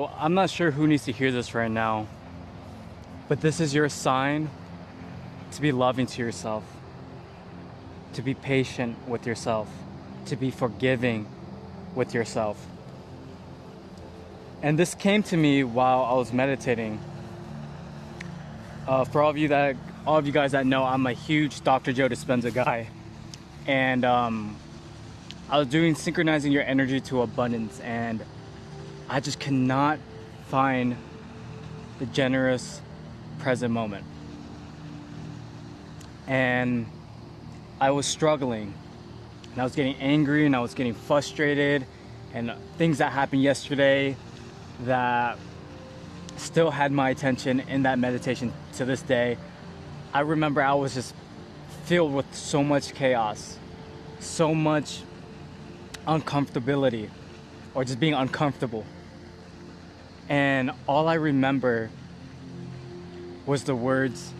Well, I'm not sure who needs to hear this right now, but this is your sign to be loving to yourself, to be patient with yourself, to be forgiving with yourself. And this came to me while I was meditating. For all of you guys that know, I'm a huge Dr. Joe Dispenza guy, and I was doing synchronizing your energy to abundance, and I just cannot find the generous present moment. And I was struggling, and I was getting angry, and I was getting frustrated, and things that happened yesterday that still had my attention in that meditation to this day. I remember I was just filled with so much chaos, so much uncomfortability, or just being uncomfortable. And all I remember was the words,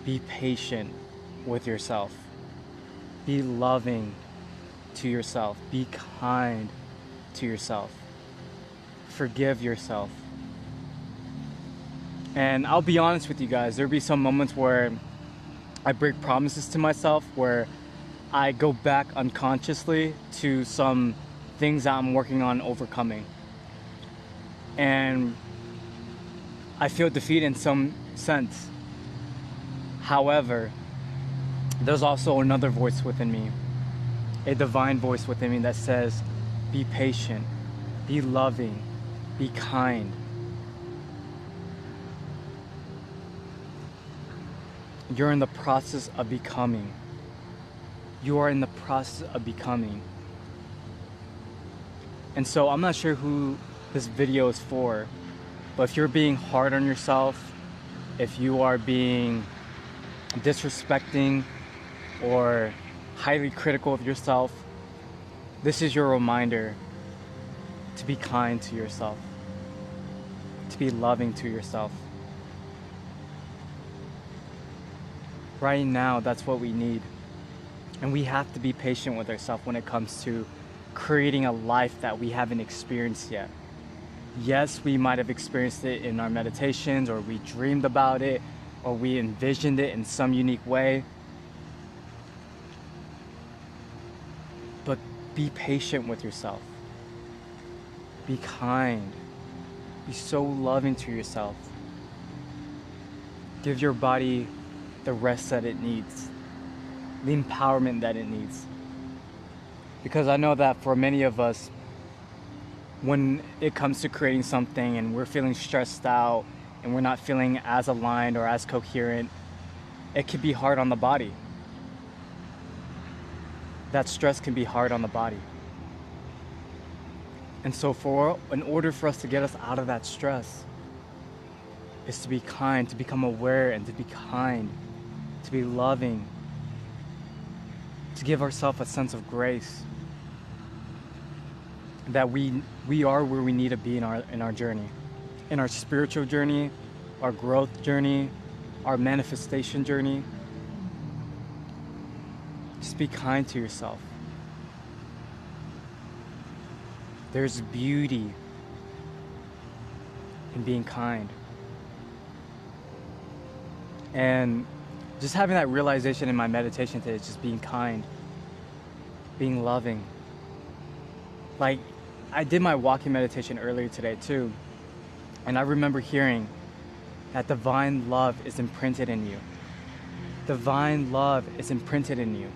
be patient with yourself, be loving to yourself, be kind to yourself, forgive yourself. And I'll be honest with you guys, there'll be some moments where I break promises to myself, where I go back unconsciously to some things that I'm working on overcoming. And I feel defeat in some sense. However, there's also another voice within me, a divine voice within me that says, be patient, be loving, be kind. You're in the process of becoming. You are in the process of becoming. And so I'm not sure who this video is for, but if you're being hard on yourself, if you are being disrespecting or highly critical of yourself, this is your reminder to be kind to yourself, to be loving to yourself. Right now, that's what we need. And we have to be patient with ourselves when it comes to creating a life that we haven't experienced yet. Yes, we might have experienced it in our meditations, or we dreamed about it, or we envisioned it in some unique way. But be patient with yourself. Be kind. Be so loving to yourself. Give your body the rest that it needs, the empowerment that it needs. Because I know that for many of us, when it comes to creating something and we're feeling stressed out and we're not feeling as aligned or as coherent, it can be hard on the body. That stress can be hard on the body. And so in order for us to get us out of that stress, is to be kind, to become aware, and to be kind, to be loving, to give ourselves a sense of grace, that we are where we need to be in our journey, in our spiritual journey, our growth journey, our manifestation journey. Just be kind to yourself. There's beauty in being kind. And just having that realization in my meditation today, just being kind, being loving. Like, I did my walking meditation earlier today too, and I remember hearing that divine love is imprinted in you. Divine love is imprinted in you.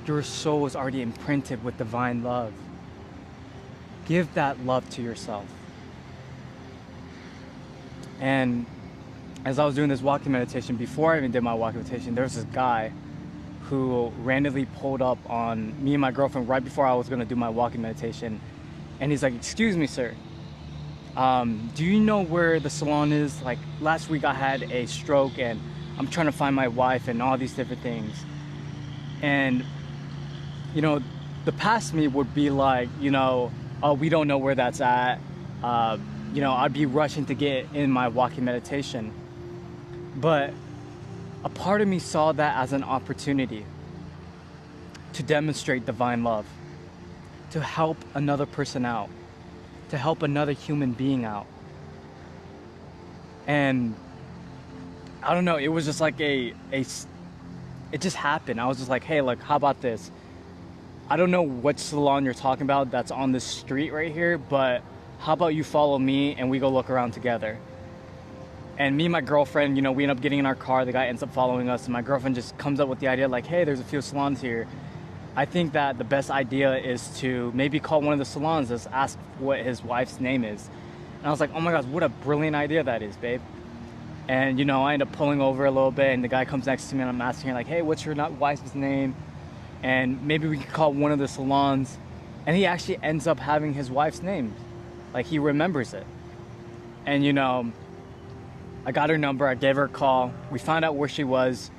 Your soul is already imprinted with divine love. Give that love to yourself. And as I was doing this walking meditation, before I even did my walking meditation, there was this guy who randomly pulled up on me and my girlfriend right before I was going to do my walking meditation. And he's like, excuse me, sir. Do you know where the salon is? Like, last week I had a stroke and I'm trying to find my wife and all these different things. And, you know, the past me would be like, you know, oh, we don't know where that's at. You know, I'd be rushing to get in my walking meditation. But a part of me saw that as an opportunity to demonstrate divine love, to help another person out, to help another human being out. And I don't know, it was just like it just happened. I was just like, hey, like, how about this? I don't know what salon you're talking about that's on this street right here, but how about you follow me and we go look around together? And me and my girlfriend, you know, we end up getting in our car. The guy ends up following us, and my girlfriend just comes up with the idea like, hey, there's a few salons here. I think that the best idea is to maybe call one of the salons, just ask what his wife's name is. And I was like, oh my gosh, what a brilliant idea that is, babe. And, you know, I end up pulling over a little bit, and the guy comes next to me, and I'm asking her, like, hey, what's your wife's name? And maybe we could call one of the salons. And he actually ends up having his wife's name. Like, he remembers it. And, you know, I got her number, I gave her a call, we found out where she was,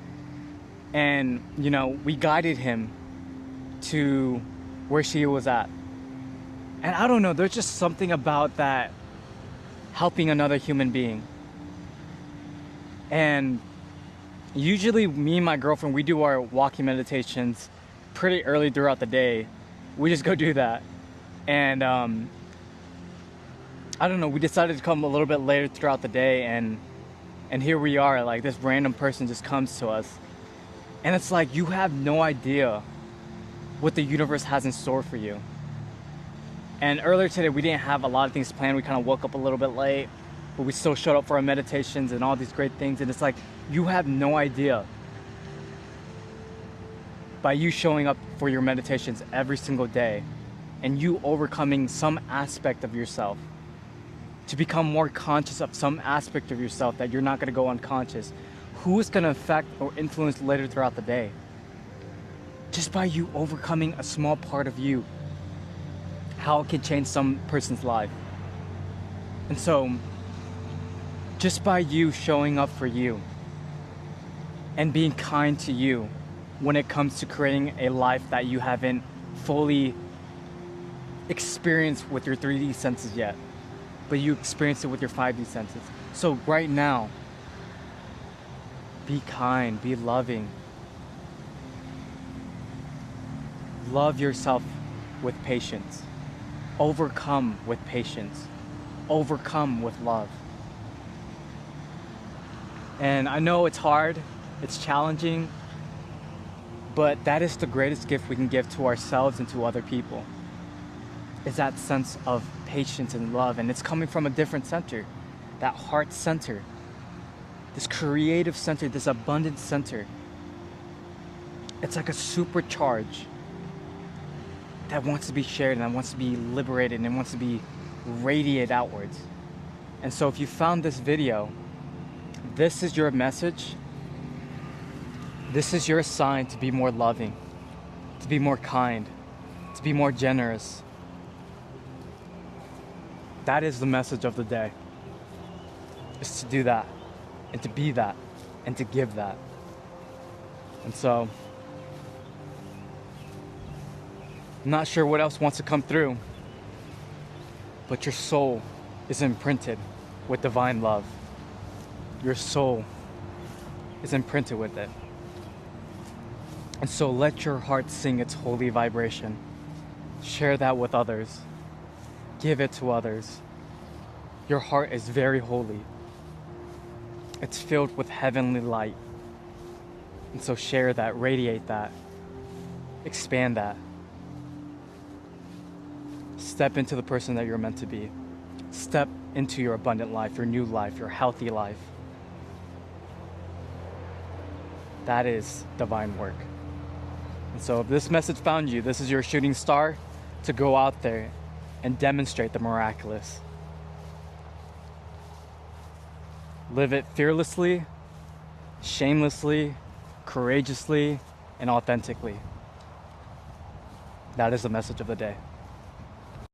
and, you know, we guided him to where she was at. And I don't know, there's just something about that helping another human being. And usually me and my girlfriend, we do our walking meditations pretty early throughout the day. We just go do that. And I don't know, we decided to come a little bit later throughout the day, and here we are, like, this random person just comes to us. And it's like, you have no idea what the universe has in store for you. And earlier today, we didn't have a lot of things planned. We kind of woke up a little bit late, but we still showed up for our meditations and all these great things. And it's like, you have no idea, by you showing up for your meditations every single day and you overcoming some aspect of yourself, to become more conscious of some aspect of yourself that you're not going to go unconscious, who is going to affect or influence later throughout the day? Just by you overcoming a small part of you, how it can change some person's life. And so, just by you showing up for you and being kind to you when it comes to creating a life that you haven't fully experienced with your 3D senses yet, but you experience it with your 5D senses. So right now, be kind, be loving. Love yourself with patience. Overcome with patience. Overcome with love. And I know it's hard, it's challenging, but that is the greatest gift we can give to ourselves and to other people, is that sense of patience and love. And it's coming from a different center, that heart center, this creative center, this abundant center. It's like a supercharge that wants to be shared and that wants to be liberated and wants to be radiated outwards. And so if you found this video, this is your message. This is your sign to be more loving, to be more kind, to be more generous. That is the message of the day, is to do that, and to be that, and to give that. And so, I'm not sure what else wants to come through, but your soul is imprinted with divine love. Your soul is imprinted with it. And so let your heart sing its holy vibration. Share that with others. Give it to others. Your heart is very holy. It's filled with heavenly light. And so share that, radiate that, expand that. Step into the person that you're meant to be. Step into your abundant life, your new life, your healthy life. That is divine work. And so if this message found you, this is your shooting star to go out there and demonstrate the miraculous. Live it fearlessly, shamelessly, courageously, and authentically. That is the message of the day.